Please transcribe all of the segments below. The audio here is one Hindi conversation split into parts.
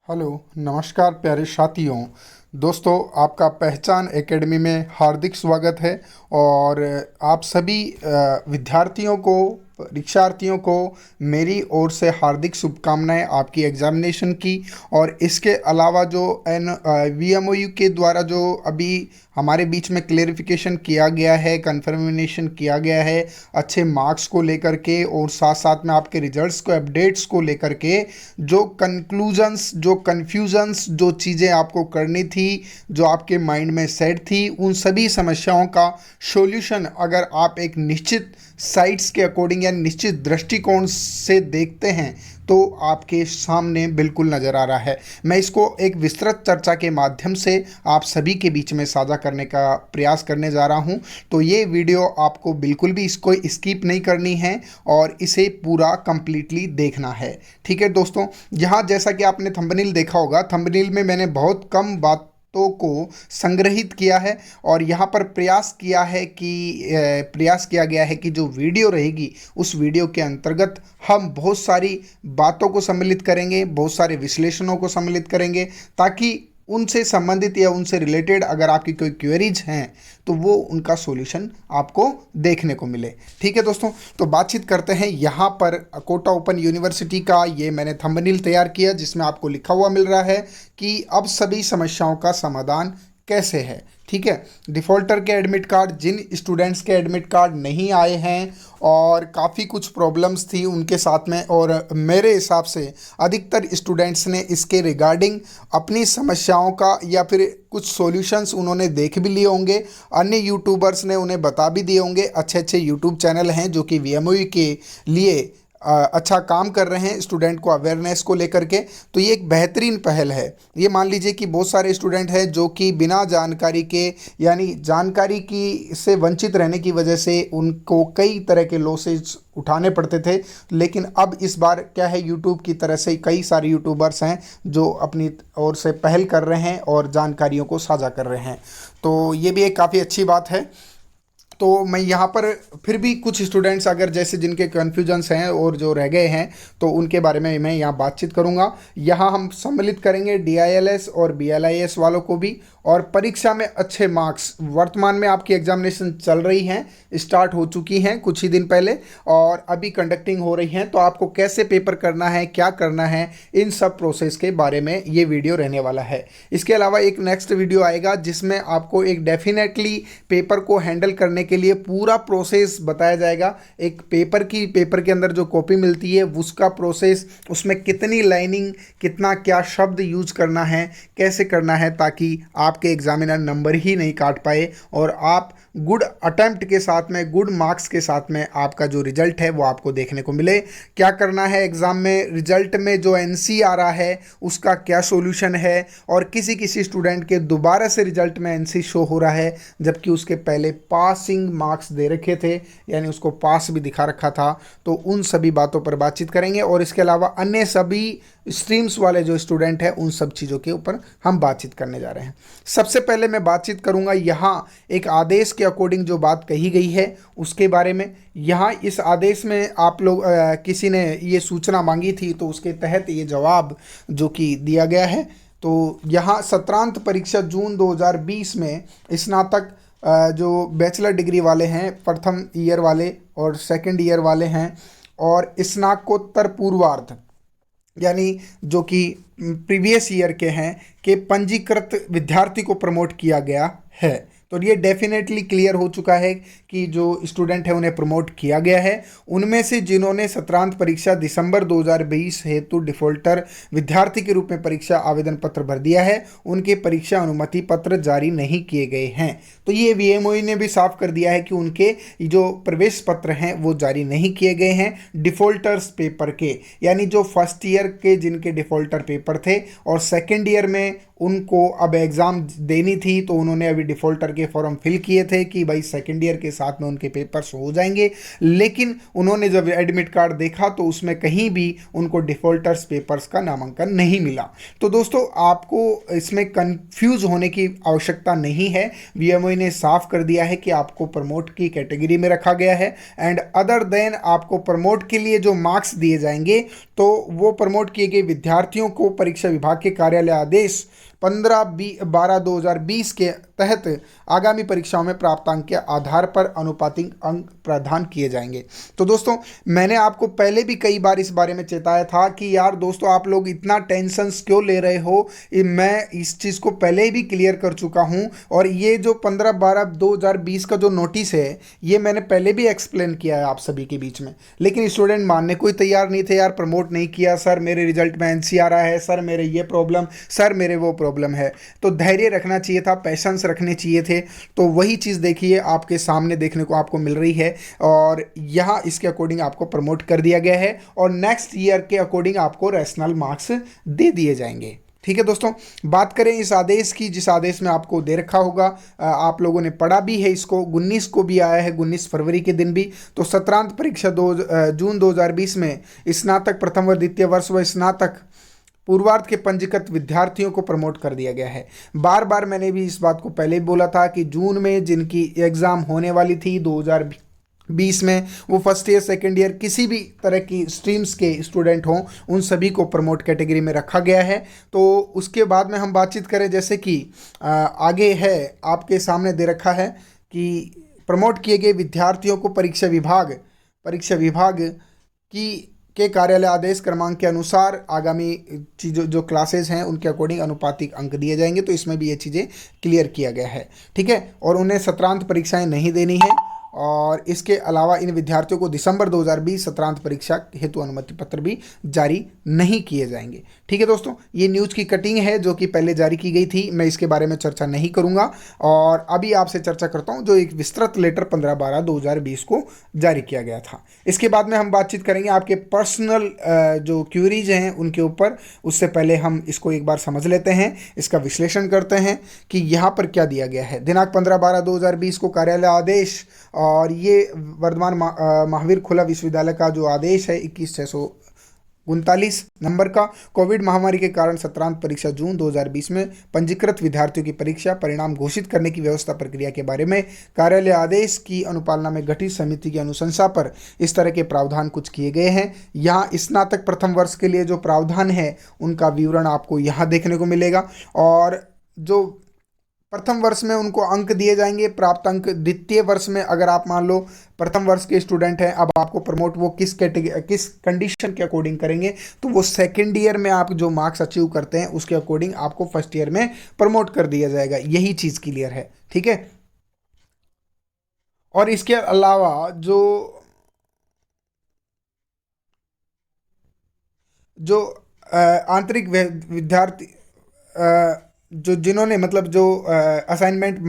हेलो, नमस्कार प्यारे साथियों। दोस्तों, आपका पहचान एकेडमी में हार्दिक स्वागत है। और आप सभी विद्यार्थियों को, परीक्षार्थियों को मेरी ओर से हार्दिक शुभकामनाएं आपकी एग्जामिनेशन की। और इसके अलावा जो वीएमओयू के द्वारा जो अभी हमारे बीच में क्लेरिफिकेशन किया गया है, कन्फर्मेशन किया गया है अच्छे मार्क्स को लेकर के, और साथ साथ में आपके रिजल्ट्स को, अपडेट्स को लेकर के, जो कंक्लूजन्स, जो कन्फ्यूजन्स, जो चीज़ें आपको करनी थी, जो आपके माइंड में सेट थी, उन सभी समस्याओं का सॉल्यूशन अगर आप एक निश्चित साइट्स के अकॉर्डिंग या निश्चित दृष्टिकोण से देखते हैं तो आपके सामने बिल्कुल नज़र आ रहा है। मैं इसको एक विस्तृत चर्चा के माध्यम से आप सभी के बीच में साझा करने का प्रयास करने जा रहा हूं। तो ये वीडियो आपको बिल्कुल भी इसको स्किप नहीं करनी है और इसे पूरा कंप्लीटली देखना है। ठीक है दोस्तों, यहाँ जैसा कि आपने थंबनेल देखा होगा, थंबनेल में मैंने बहुत कम बातों को संग्रहित किया है और यहाँ पर प्रयास किया गया है कि जो वीडियो रहेगी उस वीडियो के अंतर्गत हम बहुत सारी बातों को सम्मिलित करेंगे, बहुत सारे विश्लेषणों को सम्मिलित करेंगे, ताकि उनसे संबंधित या उनसे रिलेटेड अगर आपकी कोई क्वेरीज हैं तो वो उनका सॉल्यूशन आपको देखने को मिले। ठीक है दोस्तों, तो बातचीत करते हैं। यहाँ पर कोटा ओपन यूनिवर्सिटी का ये मैंने थंबनेल तैयार किया जिसमें आपको लिखा हुआ मिल रहा है कि अब सभी समस्याओं का समाधान कैसे है। ठीक है, डिफ़ॉल्टर के एडमिट कार्ड, जिन स्टूडेंट्स के एडमिट कार्ड नहीं आए हैं और काफ़ी कुछ प्रॉब्लम्स थी उनके साथ में, और मेरे हिसाब से अधिकतर स्टूडेंट्स ने इसके रिगार्डिंग अपनी समस्याओं का या फिर कुछ सॉल्यूशंस उन्होंने देख भी लिए होंगे। अन्य यूट्यूबर्स ने उन्हें बता भी दिए होंगे। अच्छे अच्छे यूट्यूब चैनल हैं जो कि वीएमओयू के लिए अच्छा काम कर रहे हैं स्टूडेंट को अवेयरनेस को लेकर के। तो ये एक बेहतरीन पहल है। ये मान लीजिए कि बहुत सारे स्टूडेंट हैं जो कि बिना जानकारी के, यानी जानकारी की से वंचित रहने की वजह से उनको कई तरह के लॉसेज उठाने पड़ते थे। लेकिन अब इस बार क्या है, यूट्यूब की तरह से कई सारे यूट्यूबर्स हैं जो अपनी ओर से पहल कर रहे हैं और जानकारियों को साझा कर रहे हैं। तो ये भी एक काफ़ी अच्छी बात है। तो मैं यहाँ पर फिर भी कुछ स्टूडेंट्स अगर जैसे जिनके कन्फ्यूजन्स हैं और जो रह गए हैं तो उनके बारे में मैं यहाँ बातचीत करूँगा। यहाँ हम सम्मिलित करेंगे डीआईएलएस और बीएलआईएस वालों को भी। और परीक्षा में अच्छे मार्क्स, वर्तमान में आपकी एग्जामिनेशन चल रही हैं, स्टार्ट हो चुकी हैं कुछ ही दिन पहले और अभी कंडक्टिंग हो रही हैं। तो आपको कैसे पेपर करना है, क्या करना है, इन सब प्रोसेस के बारे में ये वीडियो रहने वाला है। इसके अलावा एक नेक्स्ट वीडियो आएगा जिसमें आपको एक डेफिनेटली पेपर को हैंडल करने के लिए पूरा प्रोसेस बताया जाएगा। एक पेपर के अंदर जो कॉपी मिलती है उसका प्रोसेस, उसमें कितनी लाइनिंग, कितना क्या शब्द यूज करना है, कैसे करना है, ताकि आपके एग्जामिनर नंबर ही नहीं काट पाए और आप गुड अटेम्प्ट के साथ में, गुड मार्क्स के साथ में आपका जो रिजल्ट है वो आपको देखने को मिले। क्या करना है एग्ज़ाम में, रिजल्ट में जो एनसी आ रहा है उसका क्या सॉल्यूशन है, और किसी किसी स्टूडेंट के दोबारा से रिजल्ट में एनसी शो हो रहा है जबकि उसके पहले पासिंग मार्क्स दे रखे थे, यानी उसको पास भी दिखा रखा था। तो उन सभी बातों पर बातचीत करेंगे और इसके अलावा अन्य सभी स्ट्रीम्स वाले जो स्टूडेंट हैं उन सब चीज़ों के ऊपर हम बातचीत करने जा रहे हैं। सबसे पहले मैं बातचीत करूंगा यहाँ एक आदेश के अकॉर्डिंग जो बात कही गई है उसके बारे में। यहाँ इस आदेश में आप लोग किसी ने ये सूचना मांगी थी तो उसके तहत ये जवाब जो कि दिया गया है। तो यहाँ सत्रांत परीक्षा जून 2020 में स्नातक जो बैचलर डिग्री वाले हैं, प्रथम ईयर वाले और सेकंड ईयर वाले हैं, और स्नातकोत्तर पूर्वार्ध यानी जो कि प्रीवियस ईयर के हैं, के पंजीकृत विद्यार्थी को प्रमोट किया गया है। तो ये डेफिनेटली क्लियर हो चुका है कि जो स्टूडेंट है उन्हें प्रमोट किया गया है। उनमें से जिन्होंने सत्रांत परीक्षा दिसंबर 2020 हेतु डिफ़ॉल्टर विद्यार्थी के रूप में परीक्षा आवेदन पत्र भर दिया है, उनके परीक्षा अनुमति पत्र जारी नहीं किए गए हैं। तो ये वीएमओयू ने भी साफ कर दिया है कि उनके जो प्रवेश पत्र हैं वो जारी नहीं किए गए हैं डिफ़ॉल्टर्स पेपर के, यानी जो फर्स्ट ईयर के जिनके डिफ़ॉल्टर पेपर थे और सेकेंड ईयर में उनको अब एग्ज़ाम देनी थी तो उन्होंने अभी डिफ़ॉल्टर के फॉर्म फिल किए थे कि भाई सेकेंड ईयर के साथ में उनके पेपर्स हो जाएंगे। लेकिन उन्होंने जब एडमिट कार्ड देखा तो उसमें कहीं भी उनको डिफ़ॉल्टर्स पेपर्स का नामांकन नहीं मिला। तो दोस्तों आपको इसमें कंफ्यूज होने की आवश्यकता नहीं है। वीएमओ ने साफ कर दिया है कि आपको प्रमोट की कैटेगरी में रखा गया है एंड अदर देन आपको प्रमोट के लिए जो मार्क्स दिए जाएंगे तो वो प्रमोट किए गए विद्यार्थियों को परीक्षा विभाग के कार्यालय आदेश 15/12/2020 के तहत आगामी परीक्षाओं में प्राप्त अंक के आधार पर आनुपातिक अंक प्रदान किए जाएंगे। तो दोस्तों मैंने आपको पहले भी कई बार इस बारे में चेताया था कि यार दोस्तों आप लोग इतना टेंशन क्यों ले रहे हो, मैं इस चीज़ को पहले भी क्लियर कर चुका हूं। और ये जो 15/12/2020 का जो नोटिस है ये मैंने पहले भी एक्सप्लेन किया है आप सभी के बीच में, लेकिन स्टूडेंट मानने को ही तैयार नहीं थे। यार प्रमोट नहीं किया सर, मेरे रिजल्ट में एनसी आ रहा है सर, मेरे ये प्रॉब्लम सर, मेरे वो प्रॉब्लम है। तो धैर्य रखना चाहिए था, पैशंस रखने चाहिए थे। तो वही चीज़ देखिए आपके सामने देखने को आपको मिल रही है और यहाँ इसके अकॉर्डिंग आपको प्रमोट कर दिया गया है और नेक्स्ट ईयर के अकॉर्डिंग आपको रैशनल मार्क्स दे दिए जाएंगे। ठीक है दोस्तों, बात करें इस आदेश की, जिस आदेश में आपको दे रखा होगा, आप लोगों ने पढ़ा भी है इसको, 19 को भी आया है, 19 फरवरी के दिन भी। तो सत्रांत परीक्षा जून 2020 में स्नातक प्रथम व द्वितीय वर्ष व स्नातक पूर्वार्ध के पंजीकृत विद्यार्थियों को प्रमोट कर दिया गया है। बार बार मैंने भी इस बात को पहले भी बोला था कि जून में जिनकी एग्ज़ाम होने वाली थी 2020 में, वो फर्स्ट ईयर सेकेंड ईयर किसी भी तरह की स्ट्रीम्स के स्टूडेंट हों, उन सभी को प्रमोट कैटेगरी में रखा गया है। तो उसके बाद में हम बातचीत करें, जैसे कि आगे है आपके सामने दे रखा है कि प्रमोट किए गए विद्यार्थियों को परीक्षा विभाग के कार्यालय आदेश क्रमांक के अनुसार आगामी चीज़ों जो क्लासेस हैं उनके अकॉर्डिंग अनुपातिक अंक दिए जाएंगे। तो इसमें भी ये चीज़ें क्लियर किया गया है। ठीक है, और उन्हें सत्रांत परीक्षाएं नहीं देनी है और इसके अलावा इन विद्यार्थियों को दिसंबर 2020 सत्रांत परीक्षा हेतु अनुमति पत्र भी जारी नहीं किए जाएंगे। ठीक है दोस्तों, ये न्यूज़ की कटिंग है जो कि पहले जारी की गई थी, मैं इसके बारे में चर्चा नहीं करूंगा और अभी आपसे चर्चा करता हूं जो एक विस्तृत लेटर 15/12/2020 को जारी किया गया था। इसके बाद में हम बातचीत करेंगे आपके पर्सनल जो क्यूरीज हैं उनके ऊपर। उससे पहले हम इसको एक बार समझ लेते हैं, इसका विश्लेषण करते हैं कि यहाँ पर क्या दिया गया है। दिनांक 15/12/2020 को कार्यालय आदेश, और ये वर्धमान महावीर खुला विश्वविद्यालय का जो आदेश है 21/639 नंबर का, कोविड महामारी के कारण सत्रांत परीक्षा जून 2020 में पंजीकृत विद्यार्थियों की परीक्षा परिणाम घोषित करने की व्यवस्था प्रक्रिया के बारे में कार्यालय आदेश की अनुपालना में गठित समिति की अनुशंसा पर इस तरह के प्रावधान कुछ किए गए हैं। यहाँ स्नातक प्रथम वर्ष के लिए जो प्रावधान है उनका विवरण आपको यहाँ देखने को मिलेगा और जो प्रथम वर्ष में उनको अंक दिए जाएंगे, प्राप्त अंक। द्वितीय वर्ष में अगर आप मान लो प्रथम वर्ष के स्टूडेंट हैं, अब आपको प्रमोट वो किस कंडीशन के अकॉर्डिंग करेंगे, तो वो सेकेंड ईयर में आप जो मार्क्स अचीव करते हैं उसके अकॉर्डिंग आपको फर्स्ट ईयर में प्रमोट कर दिया जाएगा। यही चीज़ क्लियर है। ठीक है, और इसके अलावा जो आंतरिक विद्यार्थी जो जिन्होंने मतलब जो असाइनमेंट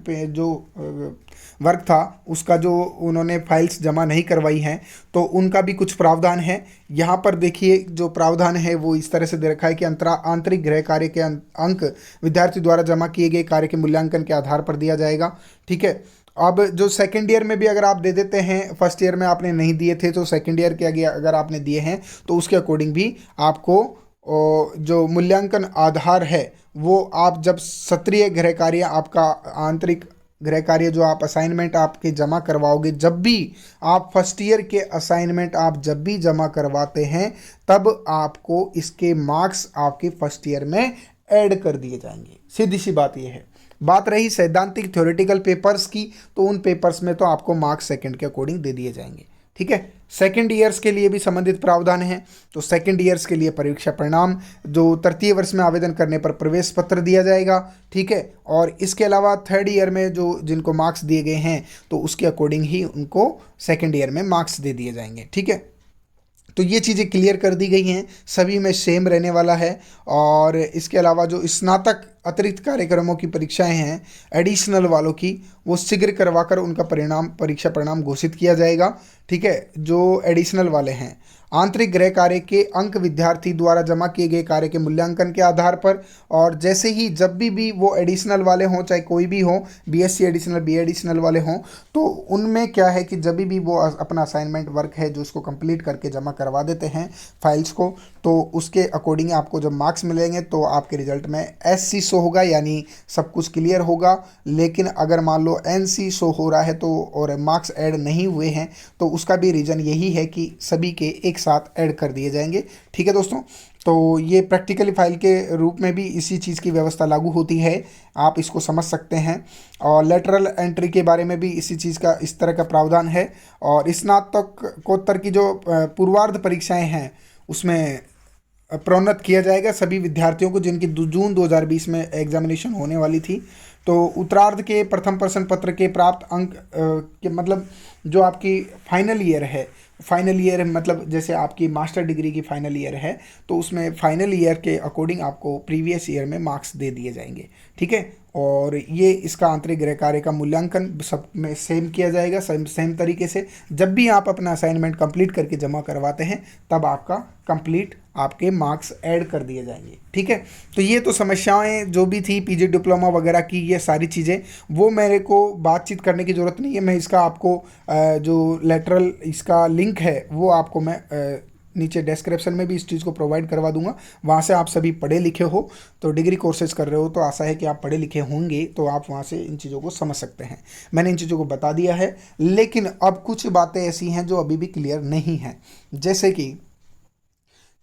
पे जो वर्क था उसका जो उन्होंने फाइल्स जमा नहीं करवाई हैं, तो उनका भी कुछ प्रावधान है। यहाँ पर देखिए जो प्रावधान है वो इस तरह से दे रखा है कि आंतरिक गृह कार्य के अंक विद्यार्थी द्वारा जमा किए गए कार्य के मूल्यांकन के आधार पर दिया जाएगा। ठीक है, अब जो सेकेंड ईयर में भी अगर आप दे देते हैं, फर्स्ट ईयर में आपने नहीं दिए थे तो सेकेंड ईयर के आगे अगर आपने दिए हैं तो उसके अकॉर्डिंग भी आपको जो मूल्यांकन आधार है वो आप जब सत्रीय गृह कार्य, आपका आंतरिक गृह कार्य जो आप असाइनमेंट आपके जमा करवाओगे, जब भी आप फर्स्ट ईयर के असाइनमेंट आप जब भी जमा करवाते हैं तब आपको इसके मार्क्स आपके फर्स्ट ईयर में ऐड कर दिए जाएंगे। सीधी सी बात ये है। बात रही सैद्धांतिक थ्योरेटिकल पेपर्स की, तो उन पेपर्स में तो आपको मार्क्स सेकंड के अकॉर्डिंग दे दिए जाएंगे। ठीक है, सेकेंड ईयर्स के लिए भी संबंधित प्रावधान है। तो सेकेंड ईयर्स के लिए परीक्षा परिणाम जो तृतीय वर्ष में आवेदन करने पर प्रवेश पत्र दिया जाएगा। ठीक है, और इसके अलावा थर्ड ईयर में जो जिनको मार्क्स दिए गए हैं तो उसके अकॉर्डिंग ही उनको सेकेंड ईयर में मार्क्स दे दिए जाएंगे। ठीक है, तो ये चीज़ें क्लियर कर दी गई हैं, सभी में सेम रहने वाला है। और इसके अलावा जो स्नातक अतिरिक्त कार्यक्रमों की परीक्षाएं हैं एडिशनल वालों की, वो शीघ्र करवाकर उनका परीक्षा परिणाम घोषित किया जाएगा। ठीक है, जो एडिशनल वाले हैं, आंतरिक गृह कार्य के अंक विद्यार्थी द्वारा जमा किए गए कार्य के मूल्यांकन के आधार पर। और जैसे ही जब भी वो एडिशनल वाले हों, चाहे कोई भी हो, बीएससी एडिशनल, बी एडिशनल वाले हों, तो उनमें क्या है कि जब भी वो अपना असाइनमेंट वर्क है जो उसको कंप्लीट करके जमा करवा देते हैं फाइल्स को, तो उसके अकॉर्डिंग आपको जब मार्क्स मिलेंगे तो आपके रिजल्ट में SC शो होगा, यानी सब कुछ क्लियर होगा। लेकिन अगर मान लो NC शो हो रहा है तो और मार्क्स ऐड नहीं हुए हैं, तो उसका भी रीज़न यही है कि सभी के एक साथ ऐड कर दिए जाएंगे। ठीक है दोस्तों, तो ये प्रैक्टिकली फाइल के रूप में भी इसी चीज़ की व्यवस्था लागू होती है, आप इसको समझ सकते हैं। और लेटरल एंट्री के बारे में भी इसी चीज़ का, इस तरह का प्रावधान है। और स्नातकोत्तर की जो पूर्वार्ध परीक्षाएं हैं उसमें प्रोन्नत किया जाएगा सभी विद्यार्थियों को जिनकी जून 2020 में एग्जामिनेशन होने वाली थी। तो उत्तरार्ध के प्रथम प्रश्न पत्र के प्राप्त अंक के मतलब जो आपकी फाइनल ईयर है, फाइनल ईयर मतलब जैसे आपकी मास्टर डिग्री की फाइनल ईयर है, तो उसमें फाइनल ईयर के अकॉर्डिंग आपको प्रीवियस ईयर में मार्क्स दे दिए जाएंगे। ठीक है, और ये इसका आंतरिक गृह कार्य का मूल्यांकन सब में सेम किया जाएगा, सेम तरीके से। जब भी आप अपना असाइनमेंट कंप्लीट करके जमा करवाते हैं तब आपका कंप्लीट आपके मार्क्स ऐड कर दिए जाएंगे। ठीक है, तो ये तो समस्याएं जो भी थी पीजी डिप्लोमा वगैरह की, ये सारी चीज़ें वो मेरे को बातचीत करने की ज़रूरत नहीं है। मैं इसका आपको जो लेटरल इसका लिंक है वो आपको मैं नीचे डिस्क्रिप्शन में भी इस चीज़ को प्रोवाइड करवा दूंगा। वहाँ से आप सभी पढ़े लिखे हो, तो डिग्री कोर्सेज कर रहे हो तो आशा है कि आप पढ़े लिखे होंगे, तो आप वहाँ से इन चीज़ों को समझ सकते हैं। मैंने इन चीज़ों को बता दिया है, लेकिन अब कुछ बातें ऐसी हैं जो अभी भी क्लियर नहीं हैं। जैसे कि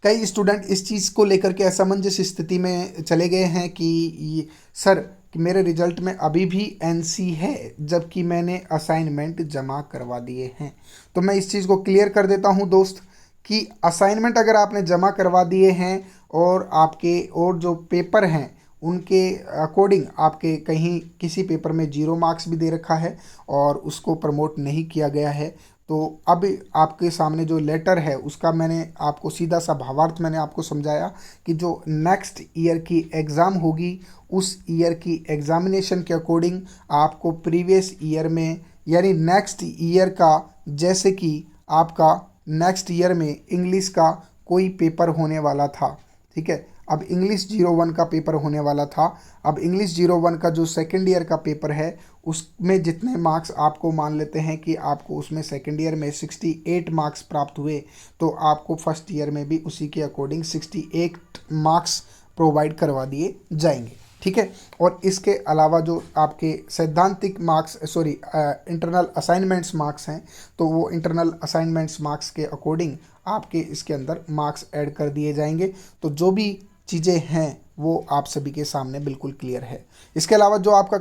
कई स्टूडेंट इस चीज़ को लेकर के असमंजस स्थिति में चले गए हैं कि सर कि मेरे रिजल्ट में अभी भी NC है जबकि मैंने असाइनमेंट जमा करवा दिए हैं। तो मैं इस चीज़ को क्लियर कर देता हूं दोस्त कि असाइनमेंट अगर आपने जमा करवा दिए हैं और आपके और जो पेपर हैं उनके अकॉर्डिंग आपके कहीं किसी पेपर में 0 मार्क्स भी दे रखा है और उसको प्रमोट नहीं किया गया है, तो अब आपके सामने जो लेटर है उसका मैंने आपको सीधा सा भावार्थ मैंने आपको समझाया कि जो नेक्स्ट ईयर की एग्ज़ाम होगी उस ईयर की एग्ज़ामिनेशन के अकॉर्डिंग आपको प्रीवियस ईयर में, यानी नेक्स्ट ईयर का, जैसे कि आपका नेक्स्ट ईयर में इंग्लिश का कोई पेपर होने वाला था। ठीक है, अब इंग्लिश 01 का पेपर होने वाला था। अब इंग्लिश 01 का जो सेकेंड ईयर का पेपर है उसमें जितने मार्क्स आपको मान लेते हैं कि आपको उसमें सेकेंड ईयर में 68 मार्क्स प्राप्त हुए, तो आपको फर्स्ट ईयर में भी उसी के अकॉर्डिंग 68 मार्क्स प्रोवाइड करवा दिए जाएंगे। ठीक है, और इसके अलावा जो आपके सैद्धांतिक मार्क्स इंटरनल असाइनमेंट्स मार्क्स हैं, तो वो इंटरनल असाइनमेंट्स मार्क्स के अकॉर्डिंग आपके इसके अंदर मार्क्स ऐड कर दिए जाएंगे। तो जो भी चीज़ें हैं वो आप सभी के सामने बिल्कुल क्लियर है। इसके अलावा जो आपका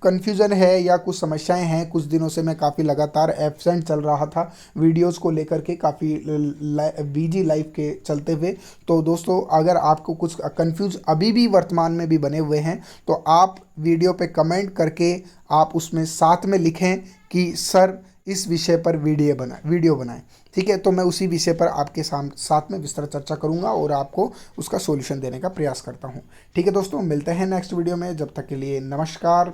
कन्फ्यूज़न है या कुछ समस्याएं हैं, कुछ दिनों से मैं काफ़ी लगातार एब्सेंट चल रहा था वीडियोस को लेकर के, काफ़ी बिजी लाइफ के चलते हुए। तो दोस्तों अगर आपको कुछ कन्फ्यूज अभी भी वर्तमान में भी बने हुए हैं तो आप वीडियो पे कमेंट करके आप उसमें साथ में लिखें कि सर इस विषय पर वीडियो बनाएं। ठीक है, तो मैं उसी विषय पर आपके साथ में विस्तृत चर्चा करूंगा और आपको उसका सॉल्यूशन देने का प्रयास करता हूं। ठीक है दोस्तों, मिलते हैं नेक्स्ट वीडियो में, जब तक के लिए नमस्कार।